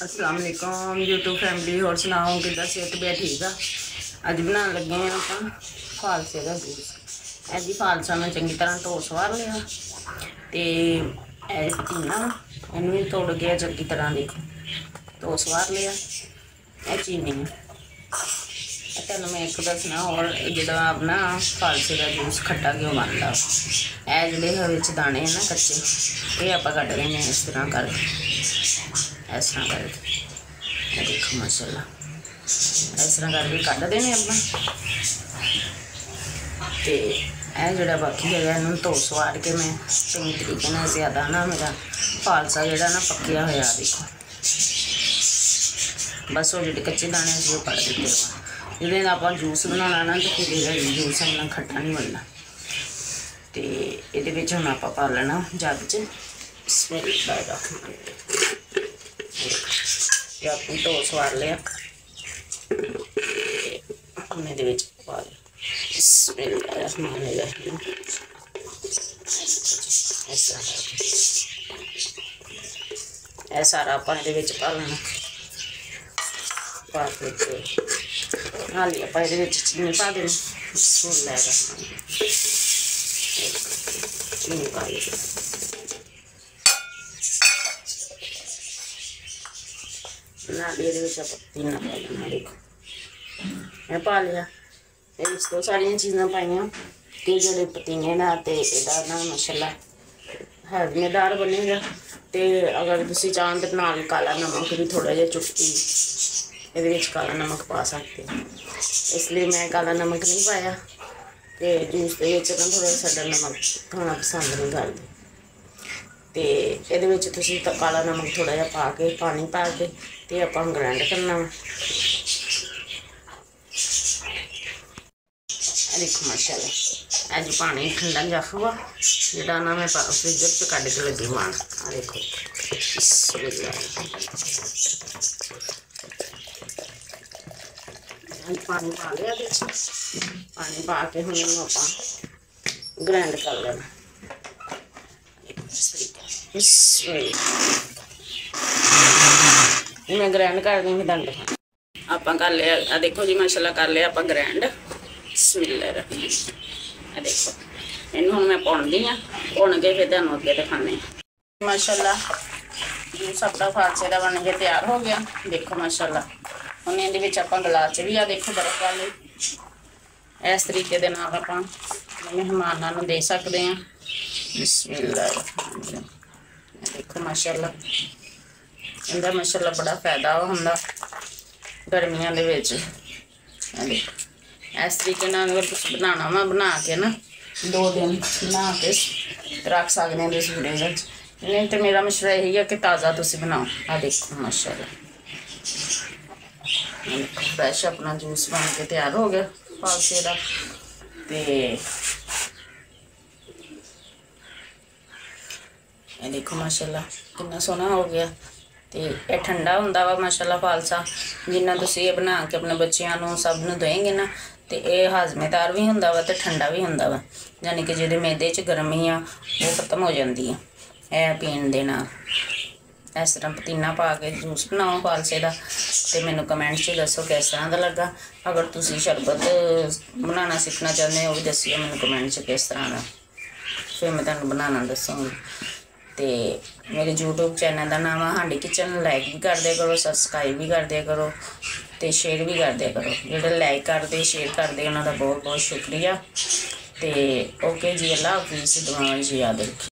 अस्सलाम वालेकुम YouTube family. होर सुनाओ किदा सेहत भी ठीक आ। अज बनाने लगे हैं आप फालसे का जूस। ऐसी फालसा मैं चंगी तरह धो सवार लिया तो चीना इनू भी तोड़ गया चंगी तरह देखो धो सवार लिया। यह चीनी है तेन मैं एक दसना और जो अपना फालसे का जूस खट्टा क्यों बनता है। जो दाने हैं ना कच्चे ये आप कट रहे हैं इस तरह करके इस तरह करके देखो माशाल्लाह इस तरह करके कट देने अपना तो जोड़ा बाकी है इन धो सवार के मैं चंगी तरीके ना ज़्यादा ना मेरा फालसा जोड़ा ना पक्या होया देखो बस वो जो कच्चे दाने अभी वो कट दिते जिसे आप जूस बनाना ना तो फिर जूस इन्ना खट्टा नहीं बनना। तो ये हम आप पा लेना जग च आपने धो सवार लिया हम ये पा लिया सारा आप पा लेना पा के हाली आप चीनी पा देना चीनी पा ली पतीना पा लेना देखो मैं पा लिया इस तो सारिया चीज़ा पाइया तो जो पतीने का तो ना माशाल्लाह हजमेदार बनेगा। तो अगर तुम चाहो तो नाल काला नमक भी थोड़ा जहा चुटकी ये काला नमक पा सकते हैं इसलिए मैं काला नमक नहीं पाया। तो जूस के ना थोड़ा साडा नमक खाना पसंद नहीं करते तो ये काला नमक थोड़ा जहा पा के पानी पा के तो आप ग्राइंड करना देखो माशाल्लाह अज पानी ठंडा जफ हुआ जोड़ा ना मैं फ्रिज च कढ़ के लगी मान आ देखो पानी पा लिया पानी पा के हम आप ग्राइंड कर लेना मैं ग्राइंड कर दूँगी दंड आप कर लिया देखो जी माशाल्लाह कर लिया आप ग्राइंड बिस्मिल्लाह देखो इन हम मैं भुनदी हाँ भुन के फिर तुहानूं अगे दिखाने माशाल्लाह जूस अपना फालसे का बन के तैयार हो गया। देखो माशाल्लाह हम ये आप गिलास भी आ देखो बर्फ वाले इस तरीके के नाल आप मेहमानों को दे सकते हैं। बिस्मिल्लाह देखो माशाल्लाह इनका माशाल्लाह बड़ा फायदा होंदा गर्मियों के देखो इस तरीके अगर तुम बनाना वा बना के ना 2 दिन बना के रख सकते हैं फ्रिज नहीं तो मेरा मशवरा यही है कि ताज़ा तुम बनाओ। आ देखो माशाल्लाह फ्रैश अपना जूस बन के तैयार हो गया फालसे का। तो देखो माशाल्लाह कितना सोहना हो गया। तो यह ठंडा होंदा वा माशाल्लाह फालसा जिन्ना तुसीं ये बना के अपने बच्चों सब नूं देंगे ना तो यह हाजमेदार भी होंदा वा ते ठंडा भी होंदा वा यानी कि जिहदे मैदे च गर्मी आ वो खत्म हो जाती है यह पीण दे नाल। इस तरह पतीना पा के जूस बनाओ फालसे का तो मैनू कमेंट च दसो किस तरह का लगा। अगर तुसीं शरबत बनाना सीखना चाहते हो भी दसियो मैनू कमेंट च किस तरह का फिर मैं तुहानूं बनाना दसूँगी। तो मेरे यूट्यूब चैनल का नाम है हांडी किचन लाइक भी कर दिया करो सबसक्राइब भी कर दिया करो तो शेयर भी कर दिया करो। जो लाइक करते शेयर करते उन्होंने बहुत बहुत शुक्रिया। तो ओके जी अल्लाह हाफिज़ दुआओं जी याद रखिए।